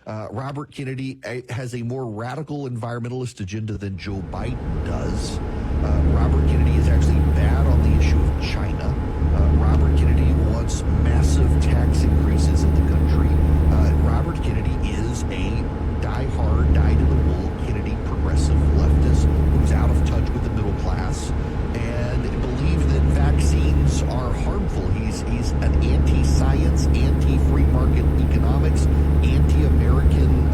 Robert Kennedy has a more radical environmentalist agenda than Joe Biden does. Robert Kennedy is actually bad on the issue of China. Robert Kennedy wants massive tax increases in the country. Robert Kennedy is a die-hard, dyed-in-the-wool Kennedy progressive leftist who's out of touch with the middle class and believes that vaccines are harmful. He's an anti-science, anti-free market economics, anti-American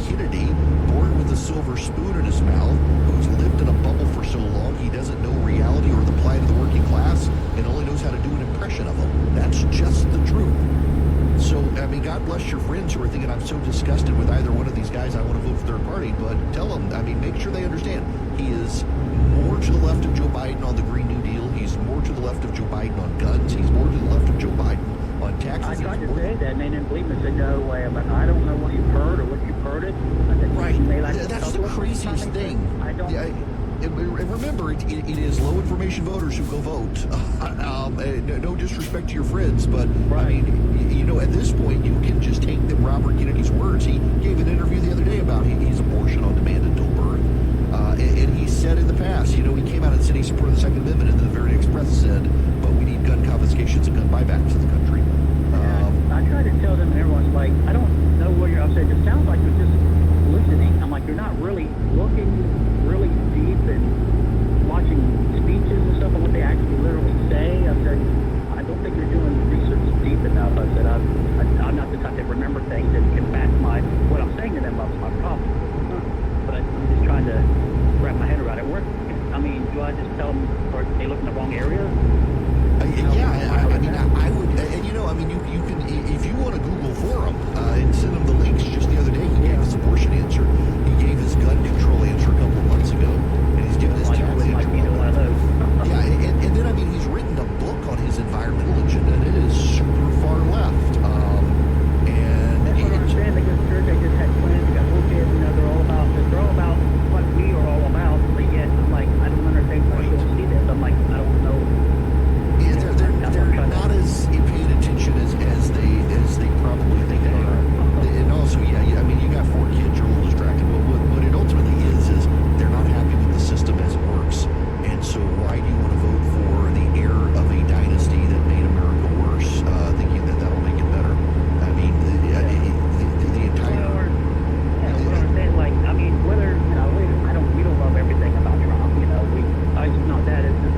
Kennedy, born with a silver spoon in his mouth, who's lived in a bubble for so long he doesn't know reality or the plight of the working class and only knows how to do an impression of them. That's just the truth. So, I mean, God bless your friends who are thinking I'm so disgusted with either one of these guys, I want to vote for third party, but tell them, I mean, make sure they understand. He is more to the left of Joe Biden on the Green New Deal. He's more to the left of Joe Biden on guns. He's more to the left of Joe Biden on taxes. I tried to say that, and they didn't believe me. Said, no way. But I don't know what you've heard or what you've heard it. Right. That's the craziest thing. I don't. Remember, it is low-information voters who go vote. No disrespect to your friends, but, right. I mean, you know, at this point, you can just take them Robert Kennedy's words. He gave an interview the other day about his abortion on demand until birth. And he said in the past, you know, he came out and said he supported the Second Amendment, and then the very next breath said, but we need gun confiscations and gun buybacks in the country. I try to tell them, and everyone's like, I don't know what you're upset. It sounds like you're just listening. I'm like, you're not really looking really deep and watching speeches and stuff and what they actually literally say. I said, I don't think you're doing research deep enough. I said, I'm not the type that remember things and can back what I'm saying to them up is my problem. But I'm just trying to wrap my head around it. I mean, do I just tell them, or they look in the wrong area? I would, and you know, I mean, you can, if you want to Google for him and send him the links. Just the other day, he gave his abortion answer. He gave his gun control answer a couple of months ago, and he's given his tax answer. One of those. Yeah, and then, I mean, he's written a book on his environmental agenda, and it is super far left. That's what I understand. They go to church, they just had twins, they got little kids, you know, they're all about what we are all about, but yet, I'm like, I don't understand why you don't see this. I'm like, I don't know. Yeah, they're not as paid attention as they probably think they are. And also, I mean, you got 4 kids, you're a little distracted. But what it ultimately is they're not happy with the system as it works. And so why do you want to vote for the heir of a dynasty that made America worse, thinking that that'll make it better? I mean, the entire... what I'm saying, like, I mean, whether, you know, we don't love everything about Trump, you know, it's not that, it's just,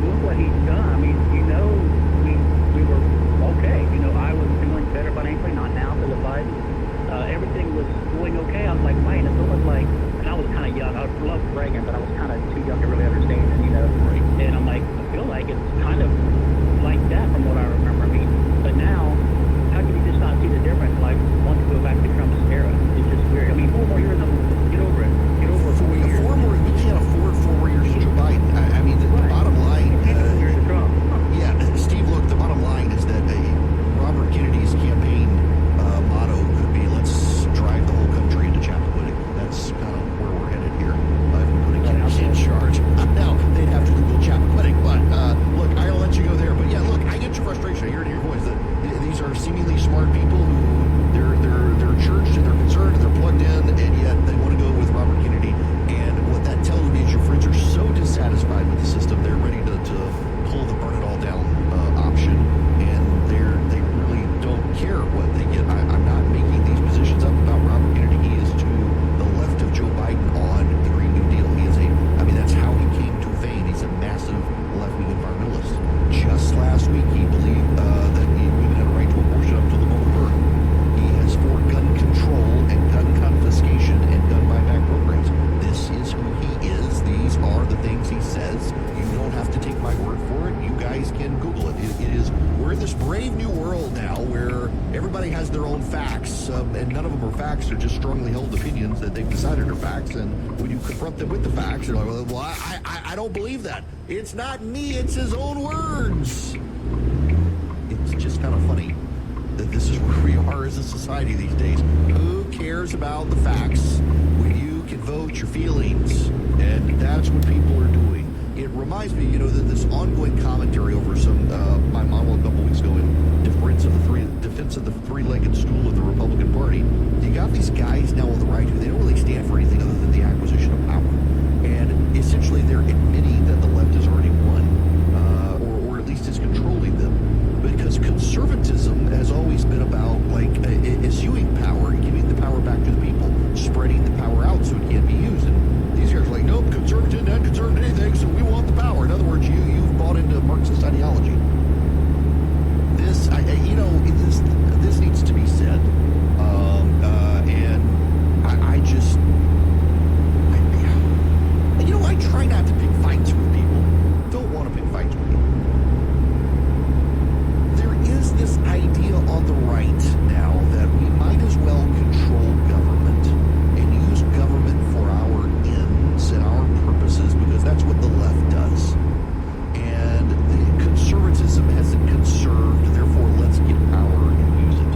look what he's done. I mean, you know, we were okay. You know, I was doing better financially, not now because of Biden. Everything was going okay. I was like, man, it looked like, and I was kind of young. I loved Reagan, but I was kind of too young to really understand it, you know. Right. And I'm like, I feel like it's kind of like that from what I remember. I mean, but now, how can you just not see the difference? Like, want to go back to Trump's era? It's just weird. I mean, 4 more years, get over it. Get over it. 4 years. 4 more, we can't afford 4 more years of Joe Biden. I mean, the bottom line... Yeah, Steve, look, the bottom line is that Robert Kennedy's campaign motto could be, let's drive the whole country into Chappaquiddick. That's kind of where we're headed here. If we put a Kennedy in charge. Now, they'd have to Google Chappaquiddick, but look, I'll let you go there. But yeah, look, I get your frustration. I hear it in your voice that these are seemingly smart people who they're churched and they're concerned and they're plugged in, and yet they want to go with Robert Kennedy. And what that tells me is your friends are so dissatisfied with the system, they're ready to pull the burn it all down option, and they really don't care what they get. I'm not making these positions up about Robert Kennedy. He is to the left of Joe Biden on the Green New Deal. He is that's how he came to fame. He's a massive left-wing environmentalist. Just last week, he believed that women had a right to abortion up to the moment of birth. He has for gun control and gun confiscation and gun buyback programs. This is who he is. These are the things he says. You don't have to take my word for it. You guys can Google it. We're in this brave new world now where everybody has their own facts, and none of them are facts. They're just strongly held opinions that they've decided are facts. And when you confront them with the facts, they're like, well, I don't believe that. It's not me. It's his own words. It's just kind of funny that this is where we are as a society these days. Who cares about the facts when you can vote your feelings? And that's what people are doing. It reminds me, you know, that this ongoing commentary over my monologue a couple weeks ago in defense of the defense of the three-legged stool of the Republican Party. You got these guys now on the right who they don't really stand for anything other than the acquisition of power. And essentially they're admitting that the left has already won, or at least is controlling them. Because conservatism has always been about, like, eschewing power, giving the power back to the people, spreading the power out so it can't be used. And these guys are like, nope, conservative, not conservative anything, so we want the power. In other words, you've bought into Marxist ideology. This, this needs to be said. I try not to pick fights with people. Don't want to pick fights with people. There is this idea on the right now that we might as well control government and use government for our ends and our purposes because that's what the left does. And the conservatism hasn't conserved, therefore let's get power and use it.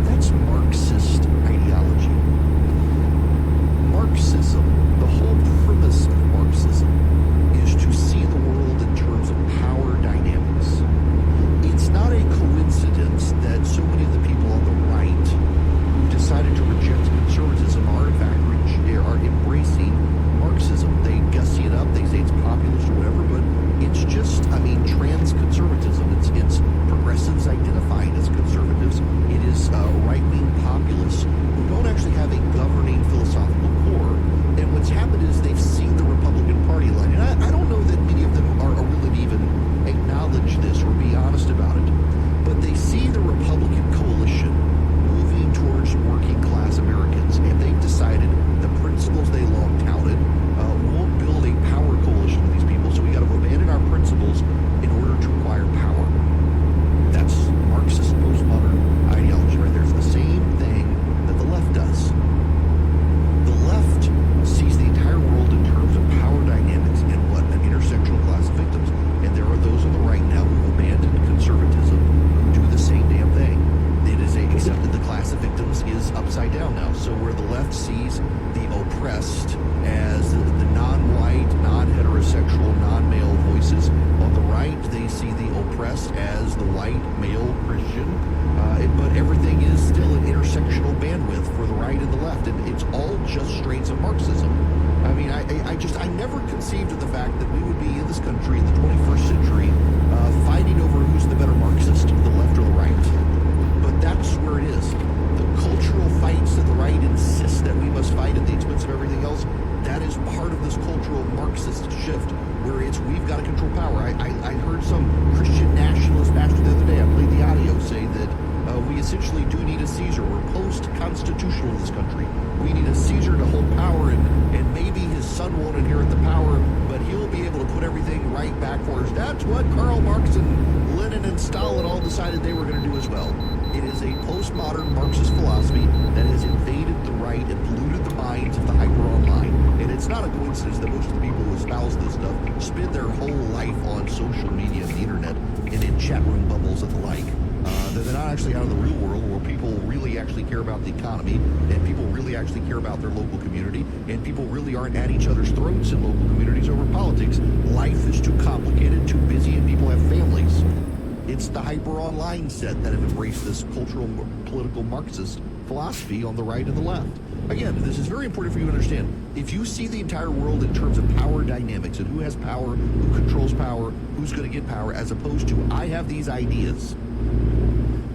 That's Marxist ideology. Marxism, the whole premise of Marxism, is to see the world in terms of power dynamics. It's not a coincidence that so many of the people on the right who decided to reject conservatism are in fact embracing Marxism. They gussy it up, they say it's populist or whatever, but it's just, trans conservatism. It's progressives identifying as conservatives. It is right-wing populists who don't actually have a governing philosophical core. And what's happened is they've seen the Republican Party line. And I don't know that many of them are willing to even acknowledge this or be honest about it. But they see the Republican coalition moving towards working class Americans. And they've decided the principles they long touted won't build a power coalition with these people. So we got to abandon our principles in order to acquire power. That's Marxist postmodern ideology right there. It's the same thing that the left does. The left sees the entire world in terms of power dynamics and what? An intersectional class of victims. And there are those on the right now who abandon conservatism who do the same damn thing. It is except that the class of victims is upside down now. So where the left sees the oppressed as the non-white, non-heterosexual, non-male voices, on the right they see the oppressed as the white, male, Christian. But everything is still an intersectional bandwidth for the right and the left, and it's all just strains of Marxism. I never conceived of the fact that we would be in this country in the 21st century fighting over who's the better Marxist, the left or the right. But that's where it is. The cultural fights that the right insists that we must fight at the expense of everything else, that is part of this cultural Marxist shift where we've got to control power. I heard some Christian nationalist pastor the other day, I played the audio, say that we essentially do need a Caesar. We're post-constitutional in this country. We need a Caesar to hold power, and maybe his son won't inherit the power, but he'll be able to put everything right back for us. That's what Karl Marx and Lenin and Stalin all decided they were going to do as well. It is a postmodern Marxist philosophy that has invaded the right and polluted the minds of the hyper-online. And it's not a coincidence that most of the people who espouse this stuff spend their whole life on social media and the internet and in chat room bubbles and the like. They're not actually out in the real world where people really actually care about the economy and people really actually care about their local community and people really aren't at each other's throats in local communities over politics. Life is too complicated, too busy, and people have families. It's the hyper-online set that have embraced this cultural, political Marxist philosophy on the right and the left. Again, this is very important for you to understand. If you see the entire world in terms of power dynamics and who has power, who controls power, who's going to get power, as opposed to I have these ideas,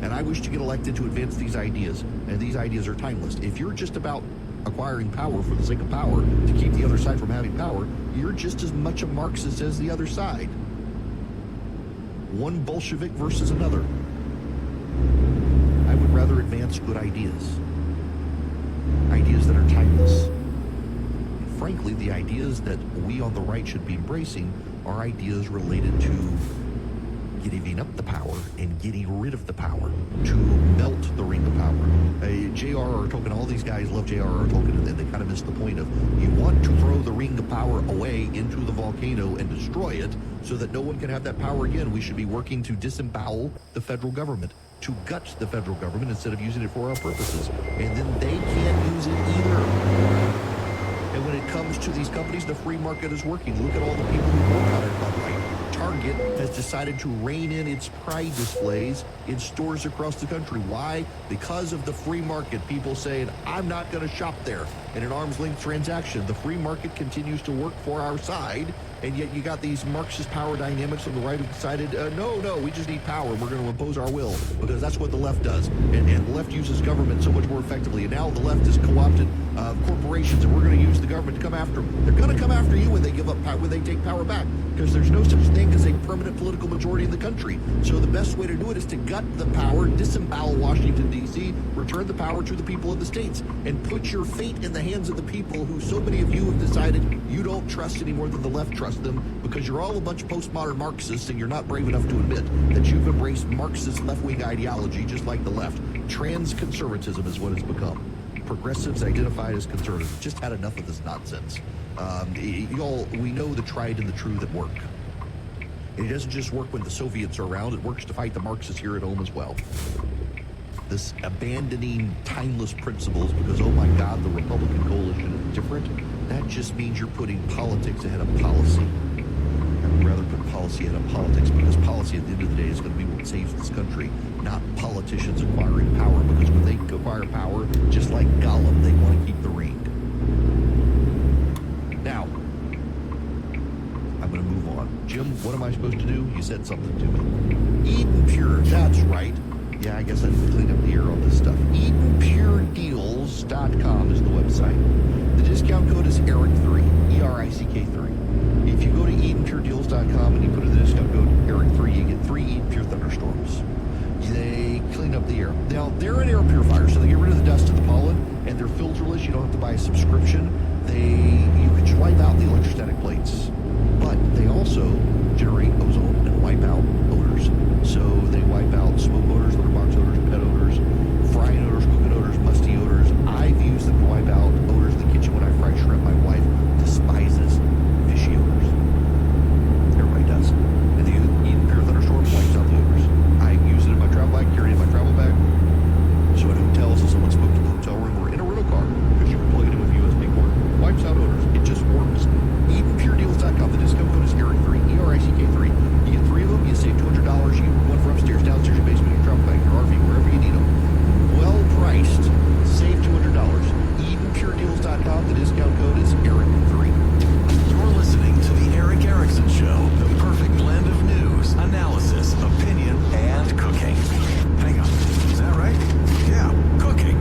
and I wish to get elected to advance these ideas, and these ideas are timeless. If you're just about acquiring power for the sake of power to keep the other side from having power, you're just as much a Marxist as the other side. One Bolshevik versus another. I would rather advance good ideas. Ideas that are timeless. And frankly, the ideas that we on the right should be embracing are ideas related to giving up the power and getting rid of the power, to melt the ring of power. J.R.R. Tolkien, all these guys love J.R.R. Tolkien, and they kind of miss the point of you want to throw the ring of power away into the volcano and destroy it so that no one can have that power again. We should be working to disembowel the federal government, to gut the federal government instead of using it for our purposes. And then they can't use it either. And when it comes to these companies, the free market is working. Look at all the people who boycotted Bud Light. Target has decided to rein in its pride displays in stores across the country. Why? Because of the free market. People saying, I'm not going to shop there. In an arm's length transaction, the free market continues to work for our side, and yet you got these Marxist power dynamics on the right who decided, no, we just need power. We're going to impose our will, because that's what the left does. And the left uses government so much more effectively. And now the left has co-opted corporations, and we're going to use the government to come after them. They're going to come after you when they give up power, when they take power back, because there's no such thing as a permanent political majority in the country. So the best way to do it is to gut the power, disembowel Washington, D.C., return the power to the people of the states, and put your fate in the hands of the people who so many of you have decided you don't trust any more than the left trusts them, because you're all a bunch of postmodern Marxists and you're not brave enough to admit that you've embraced Marxist left-wing ideology just like the left. Trans-conservatism is what it's become. Progressives identified as conservatives just had enough of this nonsense. We know the tried and the true that work. And it doesn't just work when the Soviets are around, it works to fight the Marxists here at home as well. This abandoning timeless principles because, oh my God, the Republican coalition is different, that just means you're putting politics ahead of policy. I would rather put policy ahead of politics, because policy at the end of the day is going to be what saves this country, not politicians acquiring power, because when they acquire power, just like Gollum, they want to keep the ring. Now, I'm going to move on. Jim, what am I supposed to do? You said something to me. Eden Pure, that's right. Yeah, I guess I need to clean up the air on this stuff. EdenPureDeals.com is the website. The discount code is ERIC3, ERICK3. If you go to EdenPureDeals.com and you put in the discount code ERIC3, you get 3 Eden Pure Thunderstorms. They clean up the air. Now, they're an air purifier, so they get rid of the dust and the pollen, and they're filterless. You don't have to buy a subscription. You can just wipe out the electrostatic plates. But they also generate ozone and wipe out odors. So they wipe out smoke odors, litter box odors, pet odors, frying odors, cooking odors, musty odors. I've used them to wipe out odors in the kitchen when I fry shrimp. My wife despises fishy odors. Everybody does. And the Eden Pure Thunderstorm wipes out the odors. I use it in my travel bag, carry it in my travel bag. So in hotels, if someone smoked in the hotel room or in a rental car, because you can plug it in with USB port, wipes out odors. It just works. EdenPureDeals.com. The discount code is ERIC3, ERICK3. You get 3 of them, you save $200. You get one for upstairs, downstairs, your basement, your travel bag, your RV, wherever you need them. Well priced. Save $200. EdenPureDeals.com. The discount code is ERIC3. You're listening to The Eric Erickson Show, the perfect blend of news, analysis, opinion, and cooking. Hang on, is that right? Yeah, cooking.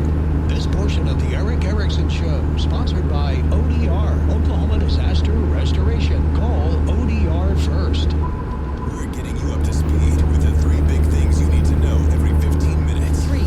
This portion of The Eric Erickson Show, sponsored by ODR, Oklahoma Disaster Restoration. Call ODR first. We're getting you up to speed with the 3 big things you need to know every 15 minutes. 3.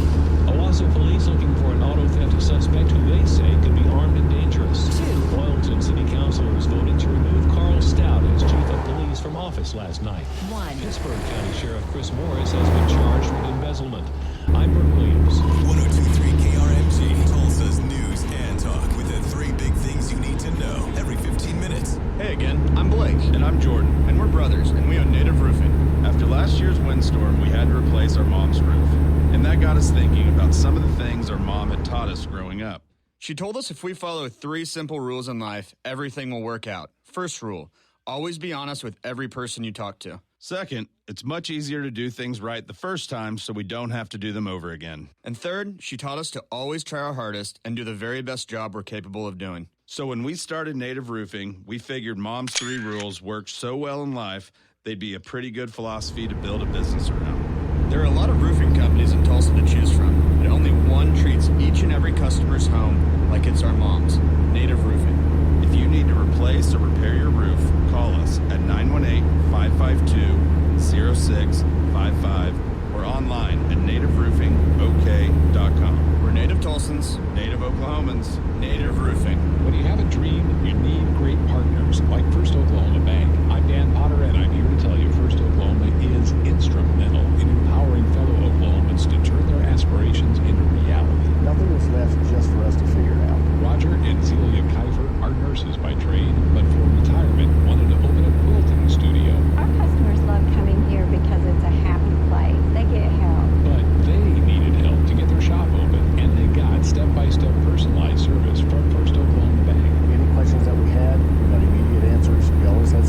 Owasso police looking for an auto theft suspect who they say could be armed and dangerous. 2. Oilton City Councilors voted to remove Carl Stout as chief of police from office last night. 1. Pittsburgh County Sheriff Chris Morris has been charged with embezzlement. I'm Bert Williams. 102.3 KRMG, Tulsa's news and talk with the 3 big things you need to know every 15 minutes. Hey again, I'm Blake. And I'm Jordan. And we're brothers, and we own Native Roofing. After last year's windstorm, we had to replace our mom's roof. And that got us thinking about some of the things our mom had taught us growing up. She told us if we follow 3 simple rules in life, everything will work out. First rule, always be honest with every person you talk to. Second, it's much easier to do things right the first time so we don't have to do them over again. And third, she taught us to always try our hardest and do the very best job we're capable of doing. So when we started Native Roofing, we figured Mom's 3 rules worked so well in life, they'd be a pretty good philosophy to build a business around. There are a lot of roofing companies in Tulsa to choose from, and only one treats each and every customer's home like it's our mom's, Native Roofing. If you need to replace or repair your roof, call us at 918-552-0655 or online at nativeroofingok.com. We're Native Tulsans, Native Oklahomans, Native Roofing. When you have a dream, you need great partners like First Oklahoma Bank. I'm Dan Potter, and I'm here to tell you First Oklahoma is instrumental in empowering fellow Oklahomans to turn their aspirations into reality. Nothing was left just for us to figure it out. Roger and Celia Kiefer are nurses by trade, but for retirement wanted to open a quilting studio. Our customers love coming here because it's a happy place. They get help. But they needed help to get their shop open, and they got step-by-step personalized service from First Oklahoma Bank. Any questions that we had, we got immediate answers. We always had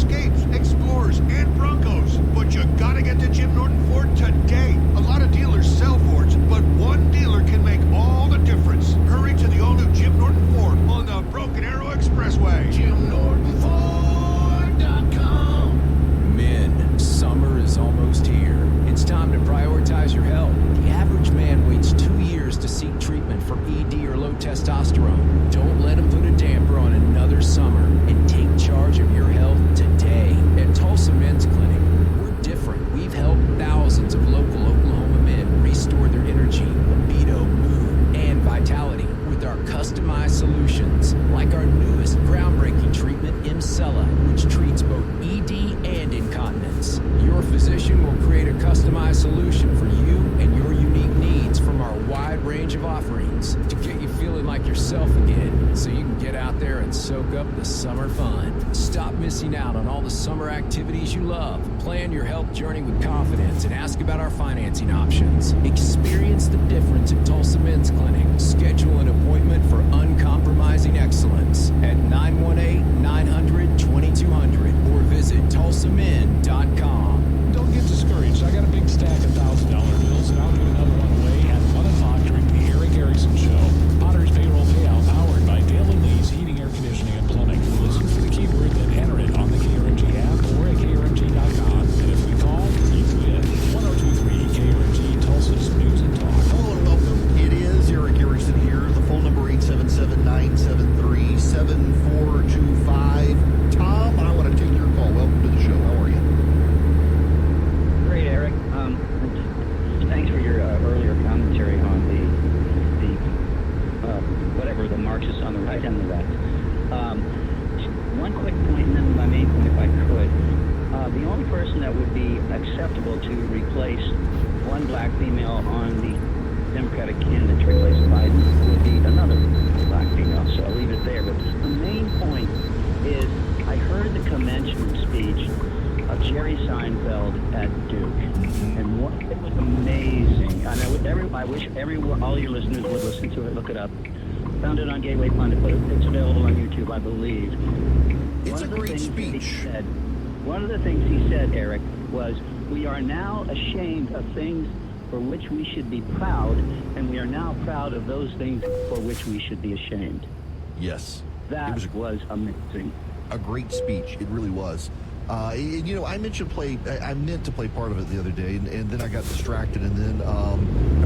Escapes, Explorers, and Broncos. But you gotta get to Jim Norton Ford today. A lot of dealers sell Fords, but one dealer can make all the difference. Hurry to the all-new Jim Norton Ford on the Broken Arrow Expressway. JimNortonFord.com. Men, summer is almost here. It's time to prioritize your health. The average man waits 2 years to seek treatment for ED or low testosterone. Don't let him put a damper on another summer, and take charge of your health today. At Tulsa Men's Clinic, we're different. We've helped thousands of local Oklahoma men restore their energy, libido, mood, and vitality with our customized solutions, like our newest groundbreaking treatment, Imcella, which treats both ED and incontinence. Your physician will create a customized solution for you and your unique needs from our wide range of offerings to get you feeling like yourself again, so you can get out there and soak up the summer fun. Stop missing out on all the summer activities you love. Plan your health journey with confidence and ask about our financing options. Experience the difference at Tulsa Men's Clinic. Schedule an appointment for uncompromising excellence at 918-900-2200 or visit tulsamen.com. Don't get discouraged. I got a big stack of $1,000 bills, and I'll give another one away at 1 o'clock during the Eric Erickson Show. Potter's Payroll Payout, powered by Dale & Lee's Heating, Air Conditioning, and Plumbing. Listen for the keyword, then enter it on the KRMG app or at krmg.com. And if we call, you win. 1023 KRMG, Tulsa's News and Talk. Hello and welcome. It is Eric Erickson here. The phone number 877-973-7425. Tom, I want to take your call. Welcome to the show. How are you? Great, Eric. Thanks for your earlier commentary on the whatever, the Marxists on the right and the left. One quick point, and then my main point, if I could. The only person that would be acceptable to replace one black female on the Democratic candidate to replace Biden would be another black female. So I'll leave it there. But the main point is, I heard the commencement speech of Jerry Seinfeld at Duke, and it was amazing. I wish all your listeners would listen to it. Look it up. Found it on Gateway Pundit, but it's available on YouTube, I believe. It's a great speech. One of the things he said, Eric, was, we are now ashamed of things for which we should be proud, and we are now proud of those things for which we should be ashamed. Yes. That was amazing. A great speech. It really was. I meant to play part of it the other day, and then I got distracted, and then I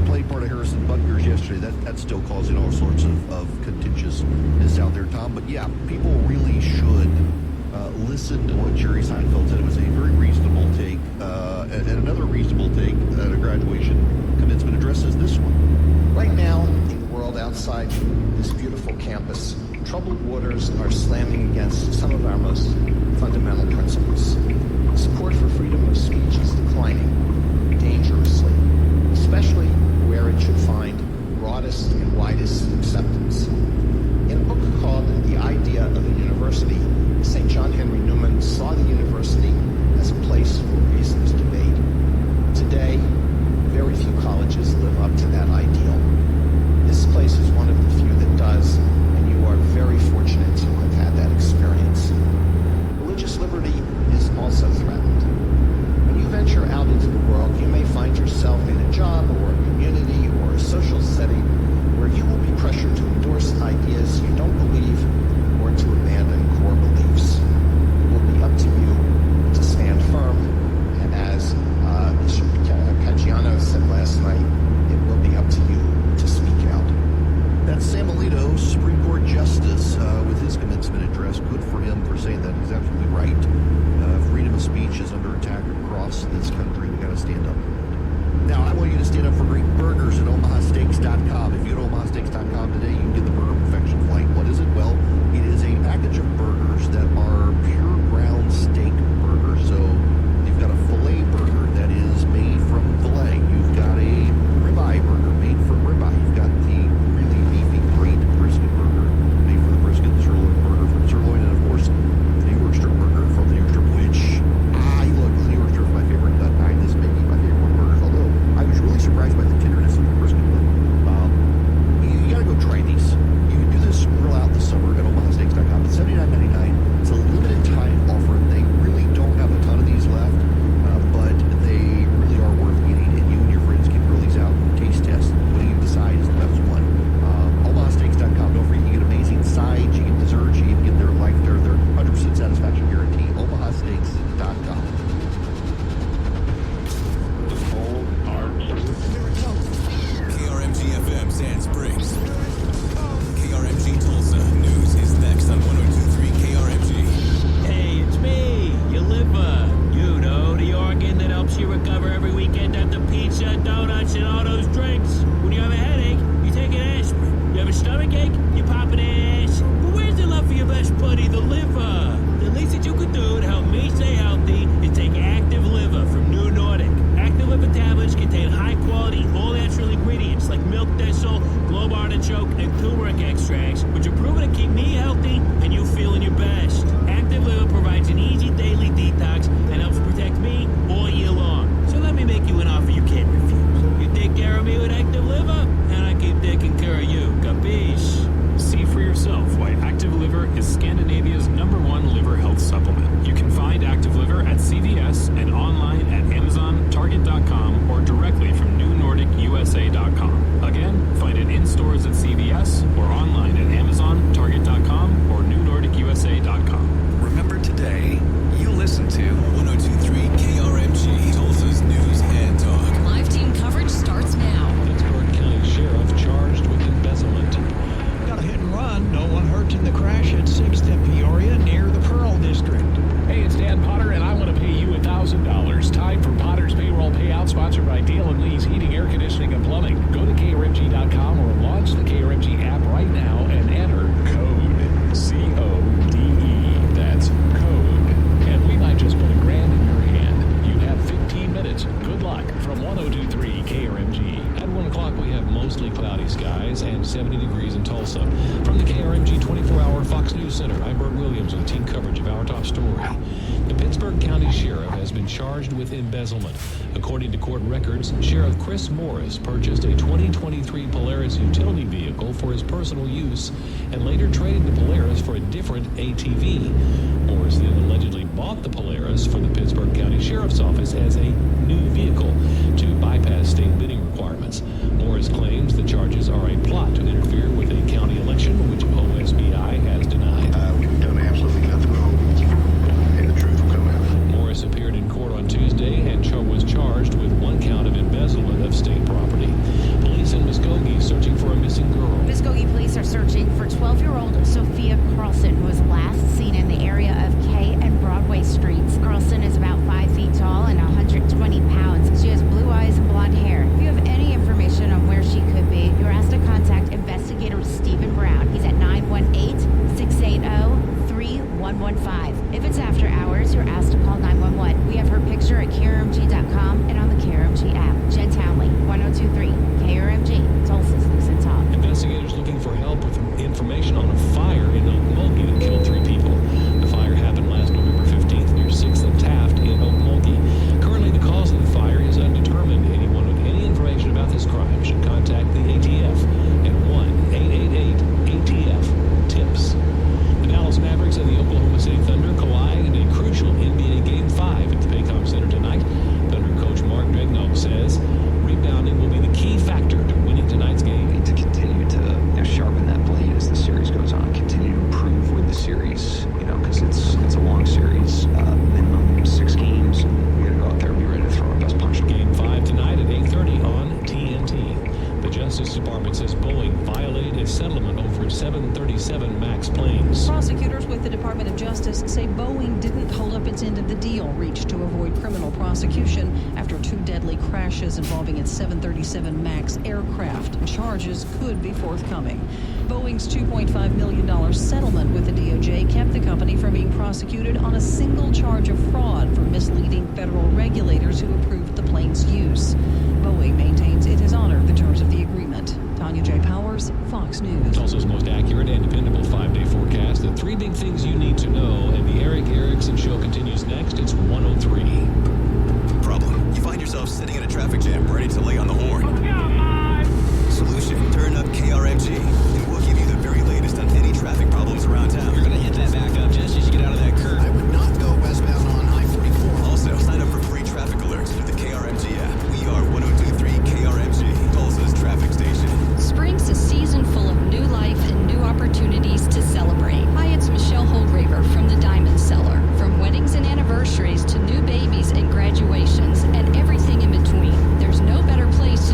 played part of Harrison Butker's yesterday. That's still causing all sorts of contentiousness out there, Tom. But yeah, people really should listen to what Jerry Seinfeld said. It was a very reasonable take, and another reasonable take at a graduation commencement address is this one. Right now, in the world outside this beautiful campus, troubled waters are slamming against some of our most fundamental principles. Support for freedom of speech is declining dangerously, especially where it should find broadest and widest acceptance. In a book called The Idea of a University, St. John Henry Newman saw the university as a place for reasoned debate. Today, very few colleges live up to that ideal. This place is one of the few that does, and you are very fortunate to have had that experience. fast you recover every weekend after pizza, donuts, and all those drinks. When you have a headache, you take an aspirin. You have a stomach ache, you pop an ass. But where's the love for your best buddy, the liver? The least that you could do to help me stay healthy is take Active Liver from New Nordic. Active Liver tablets contain high-quality, all-natural ingredients like milk thistle, globe artichoke, and turmeric extracts, which are proven to keep me healthy and you feeling your best. Active Liver provides an easy daily detox and helps protect me all year long. So let me make you an offer you can't refuse. You take care of me with Active Liver, and I keep taking care of you. Capiche? See for yourself why Active Liver is Scandinavia's #1 liver health supplement. You can find Active Liver at CVS and online at Amazon, Target.com, or directly from NewNordicUSA.com. Again, find it in stores at CVS or online at Amazon, Target.com, or NewNordicUSA.com. Remember today, you listen to 102.3 KRMG, Tulsa's News and Talk. Live team coverage starts now. Pittsburgh County Sheriff charged with embezzlement. Got a hit and run. No one hurt in the crash at 6th and Peoria near the Pearl District. Hey, it's Dan Potter, and I want to pay you $1,000. Time for Potter's Payroll Payout, sponsored by Dale & Lee's Heating, Air Conditioning, and Plumbing. Go to KRMG.com or launch the KRMG app right now and enter code CODE. That's code. And we might just put $1,000 in your hand. You have 15 minutes. Good luck from 102.3 KRMG. At 1 o'clock, we have mostly cloudy skies and 70 degrees in Tulsa. From the KRMG 24-hour Fox News Center, I'm Bert Williams with team coverage of our top story. The Pittsburgh County Sheriff has been charged with embezzlement. According to court records, Sheriff Chris Morris purchased a 2023 Polaris utility vehicle for his personal use and later traded the Polaris for a different ATV. Morris then allegedly bought the Polaris for the Pittsburgh County Sheriff's Office as a new vehicle to bypass state bidding requirements. Morris claims the charges are a plot to interfere with a county election, which OSBI has denied. We've done absolutely nothing wrong, and the truth will come out. Morris appeared in court on Tuesday and was charged with 1 count of embezzlement of state property. Police in Muskogee searching for a missing girl. Muskogee police are searching for 12-year-old Sophia Carlson, who was last seen in the area of K and Broadway streets. Carlson is about 5 feet tall and 120 pounds. She has blue eyes and blonde hair. If you have any information on where she could be, you're asked to contact investigator Stephen Brown. He's at 918-680-3115. If it's after hours, you're asked to call 911. We have her picture at KRMG.com and on the KRMG app. Jen Townley, 1023 KRMG, Tulsa's News and Talk. Investigators looking for help with information on a fire in Okmulgee that killed 3 people. The fire happened last November 15th near 6th and Taft in Okmulgee. Currently, the cause of the fire is undetermined. Anyone with any information about this crime should contact the ATF at 1-888-ATF-TIPS. The Dallas Mavericks and the Oklahoma City Thunder collide in a crucial NBA Game 5 at the Paycom Center tonight. Thunder coach Mark Dregnault says rebounding will be the key factor to winning tonight's game. To continue to sharpen that blade as the series goes on, continue to improve with the series, because it's a long series, minimum 6 games, and we got to go out there and be ready to throw our best punch. Game 5 tonight at 8:30 on TNT. The Justice Department says Boeing violated a settlement over 737 MAX planes. Prosecutors with the Department of Justice say Boeing didn't hold up its end of the deal reached to avoid criminal prosecution after 2 deadly crashes involving its 737 MAX aircraft. Charges could be forthcoming. Boeing's $2.5 million settlement with the DOJ kept the company from being prosecuted on a single charge of fraud for misleading federal regulators who approved the plane's use. Boeing maintains it has honored the terms of the agreement. Tanya J. Powers, Fox News. Tulsa's most accurate and dependable 5-day forecast. The 3 big things you need to know. And the Eric Erickson Show continues next. It's 103. Problem. You find yourself sitting in a traffic jam ready to lay on the horn. Solution. Turn up KRMG. And we'll give you the very latest on any traffic problems around town. You're going to hit that back up just as you get out of that curve. I would not go westbound on I-44. Also, sign up for free traffic alerts through the KRMG app. We are 102.3 KRMG, Tulsa's traffic station. Spring's a season full of new life and new opportunities to celebrate. Hi, it's Michelle Holdraver from the Diamond Cellar. From weddings and anniversaries to new babies and graduations and everything in between, there's no better place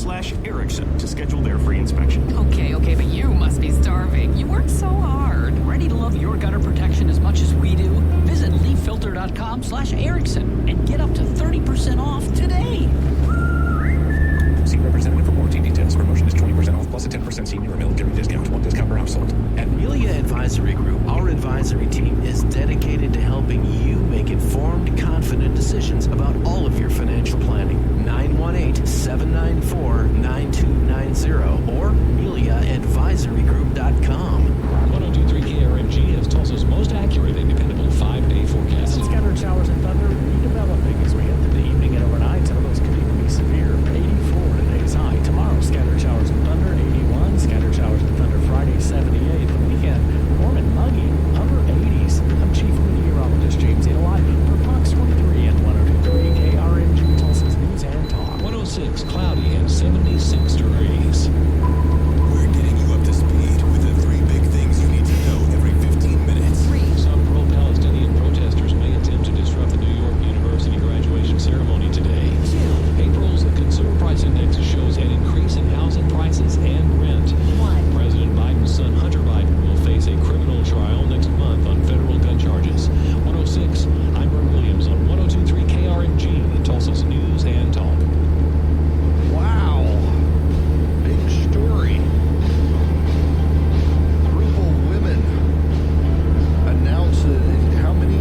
vitamin.com/Erickson to schedule their free inspection. Okay, but you must be starving. You work so hard. Ready to love your gutter protection as much as we do? Visit leaffilter.com/Erickson and get up to 30% off today. See representative for warranty details. Promotion is 20% off plus a 10% senior or military discount. One discount per household. At Melia Advisory Group, our advisory team is dedicated to helping you make informed, confident decisions about all of your financial planning. 918-794-9290 or MeliaAdvisoryGroup.com. 102.3 KRMG is Tulsa's most accurate and dependable 5-day forecast. Some scattered showers and thunder redeveloping as we head through the evening and overnight. Some of those could even be severe. 84 today's high. Tomorrow, scattered showers and thunder, 81. Scattered showers and thunder Friday, 78. The weekend, warm and muggy, upper 80s. I'm Chief Meteorologist James Edelai for Fox 23 and 102.3 KRMG Tulsa's News and Talk. 106, cloudy and 76 degrees. We're getting you up to speed with the 3 big things you need to know every 15 minutes. Some pro-Palestinian protesters may attempt to disrupt the New York University graduation ceremony today. April's Consumer Price Index shows an increase in housing prices and rent. President Biden's son, Hunter Biden, will face a criminal trial next month on federal gun charges. 106, I'm Ron Williams on 102.3 KRMG, Tulsa's News and Talk. Wow. Big story. Group of women announced how many?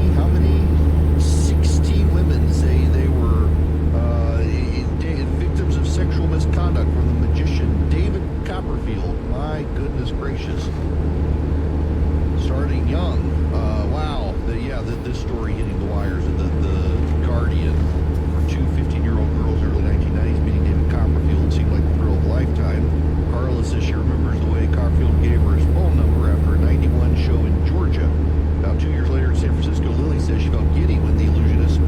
16 women say they were victims of sexual misconduct from the magician David Copperfield. My goodness gracious. Starting young. Wow. This story hitting the wires of the Guardian. For 2 15-year-old girls early 1990s meeting David Copperfield seemed like the thrill of a lifetime. Carla says she remembers the way Copperfield gave her his phone number after a 91 show in Georgia. About 2 years later in San Francisco, Lily says she felt giddy when the illusionist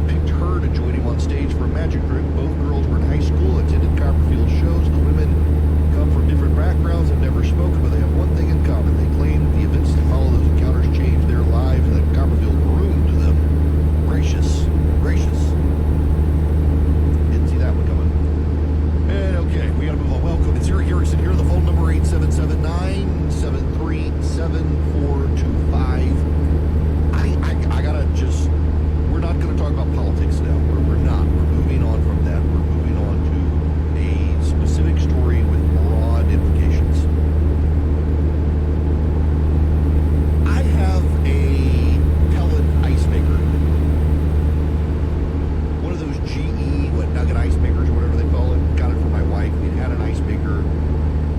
picked her to join him on stage for a magic trick. Both girls were in high school, attended Copperfield shows. The women come from different backgrounds and never spoken, but they have one thing in common. They claim the events that follow those encounters changed their lives and that Copperfield groomed them. Gracious. Didn't see that one coming. And okay, we gotta move on. Welcome. It's Eric Erickson here. The phone number 877-973-7425. I gotta just, we're not gonna talk about politics now. We're not. We're moving on from that. We're moving on to a specific story with broad implications. I have a pellet ice maker. One of those GE, nugget ice makers, whatever they call it. Got it for my wife. We'd had an ice maker.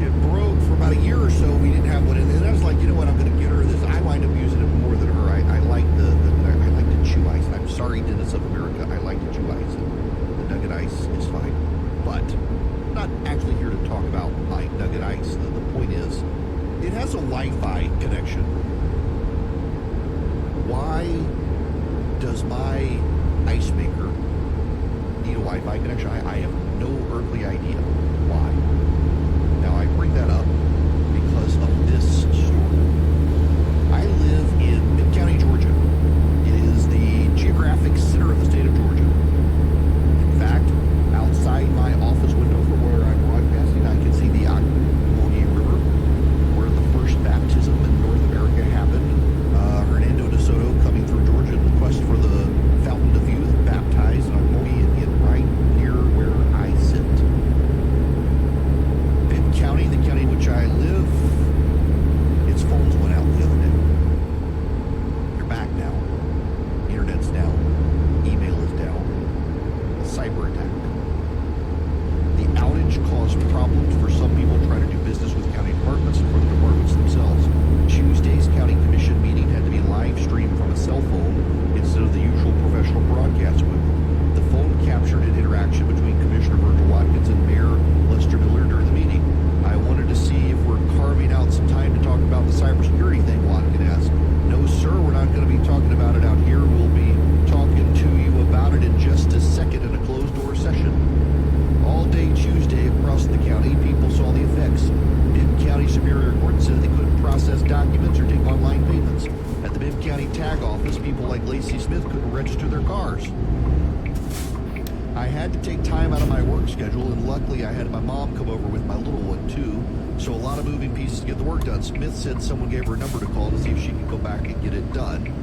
It broke for about a year or so. We didn't have one. And I was like, you know what? I'm going to get her this. I wind up using it more than her. I like the chew ice. I'm sorry, Dennis of America. I like the chew ice. The nugget ice is fine. But I'm not actually here to talk about my nugget ice. The point is, it has a Wi-Fi connection. Why does my ice maker need a Wi-Fi connection? I have no earthly idea why. Now, I bring that up because of this story. I live in Mid-County, Georgia. It is the geographic center of the state of Georgia. In fact, outside my office window from where I'm broadcasting, I can see the Ocmulgee River, where the first baptism in North America happened. Hernando de Soto coming through Georgia in the quest for the fountain of youth, baptized in Ocmulgee, Indian, right near where I sit. Bibb County, the county in which I live, its phones went out the other day. They're back now. Internet's down. Email is down. A cyber attack. The outage caused problems for some people trying to do business with county departments and for the departments themselves. Tuesday's county commission meeting had to be live streamed from a cell phone instead of the usual professional broadcast equipment. The phone captured an interaction between Commissioner Virgil Watkins and Mayor Lester Miller during the meeting. I wanted to see if we're carving out some time to talk about the cybersecurity thing, Watkins asked. No, sir, we're not going to be talking about it out here. We'll be talking to you about it in just a second in a closed-door session. All day Tuesday across the county, people saw the effects. Bibb County Superior Court said they couldn't process documents or take online payments. At the Bibb County Tag Office, people like Lacey Smith couldn't register their cars. I had to take time out of my work schedule, and luckily I had my mom come over with my little one, too. So a lot of moving pieces to get the work done. Smith said someone gave her a number to call to see if she could go back and get it done.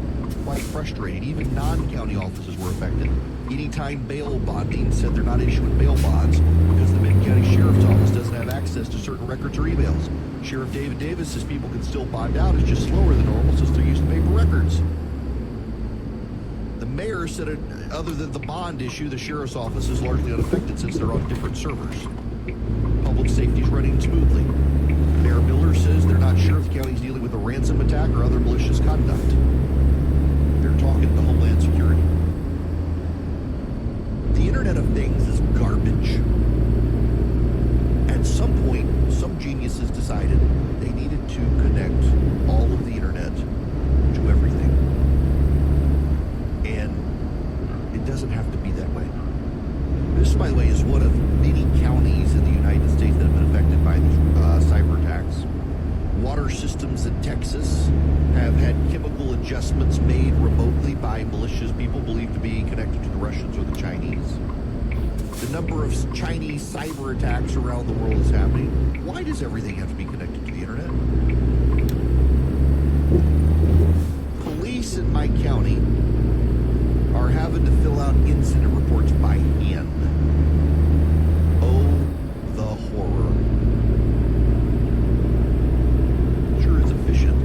Quite frustrating. Even non-county offices were affected. Anytime bail bonding said they're not issuing bail bonds because the Benton County Sheriff's Office doesn't have access to certain records or emails. Sheriff David Davis says people can still bond out. It's just slower than normal since they're used to paper records. The mayor said other than the bond issue, the sheriff's office is largely unaffected since they're on different servers. Public safety is running smoothly. Mayor Miller says they're not sure if the county's dealing with a ransom attack or other malicious conduct. They're talking to Homeland Security. The Internet of Things is garbage. At some point, some geniuses decided they needed to connect all of the Internet to everything. And it doesn't have to be that way. This, by the way, is one of many counties in the United States that have been affected by these cyber attacks. Water systems in Texas have had chemical adjustments made remotely by malicious people believed to be connected to the Russians or the Chinese. The number of Chinese cyber attacks around the world is happening. Why does everything have to be connected to the Internet? Police in my county are having to fill out incident reports by hand. Oh, the horror. Sure, it's efficient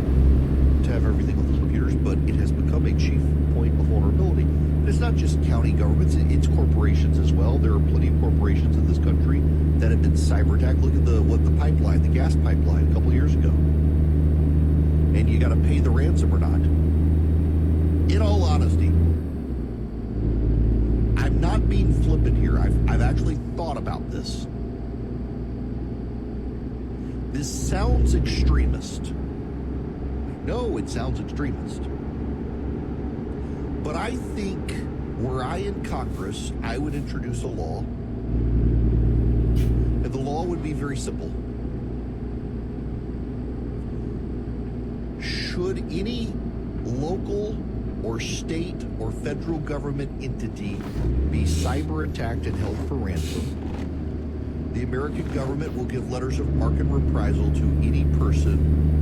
to have everything on the computers, but it has become a chief point of vulnerability. And it's not just county governments, it's corporations as well. There are plenty of corporations in this country that have been cyber attacked. Look at the pipeline, the gas pipeline a couple of years ago. And you got to pay the ransom or not. In all honesty, I'm not being flippant here. I've actually thought about this. This sounds extremist. No, it sounds extremist. But I think were I in Congress, I would introduce a law. And the law would be very simple. Should any local or state or federal government entity be cyber attacked and held for ransom, the American government will give letters of marque and reprisal to any person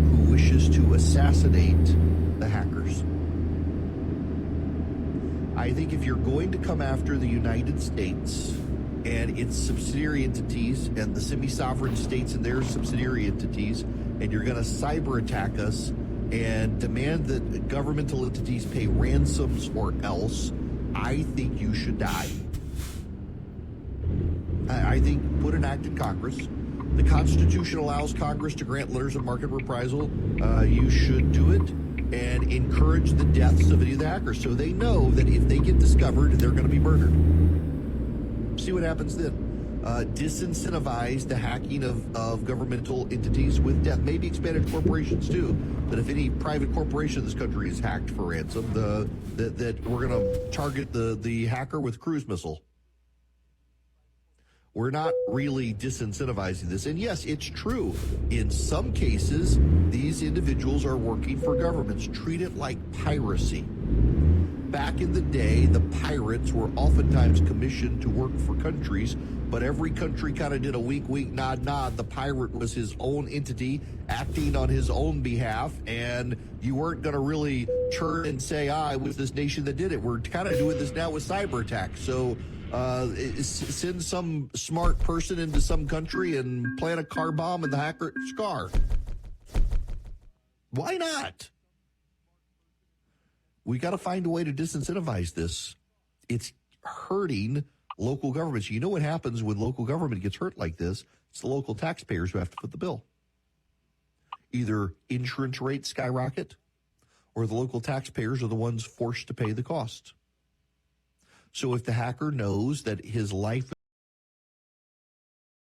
who wishes to assassinate the hackers. I think if you're going to come after the United States and its subsidiary entities and the semi-sovereign states and their subsidiary entities, and you're going to cyber attack us and demand that governmental entities pay ransoms or else, I think you should die. I think put an act in Congress. The Constitution allows Congress to grant letters of marque and reprisal. You should do it and encourage the deaths of any of the hackers so they know that if they get discovered, they're going to be murdered. See what happens then. Disincentivize the hacking of governmental entities with death. Maybe expanded corporations too. That if any private corporation in this country is hacked for ransom, that we're going to target the hacker with cruise missile. We're not really disincentivizing this. And yes, it's true. In some cases, these individuals are working for governments. Treat it like piracy. Back in the day, the pirates were oftentimes commissioned to work for countries, but every country kind of did a wink, wink, nod, nod. The pirate was his own entity acting on his own behalf, and you weren't going to really turn and say, it was this nation that did it. We're kind of doing this now with cyber attacks. So send some smart person into some country and plant a car bomb in the hacker's car. Why not? We got to find a way to disincentivize this. It's hurting local governments. You know what happens when local government gets hurt like this? It's the local taxpayers who have to foot the bill. Either insurance rates skyrocket, or the local taxpayers are the ones forced to pay the cost. So if the hacker knows that his life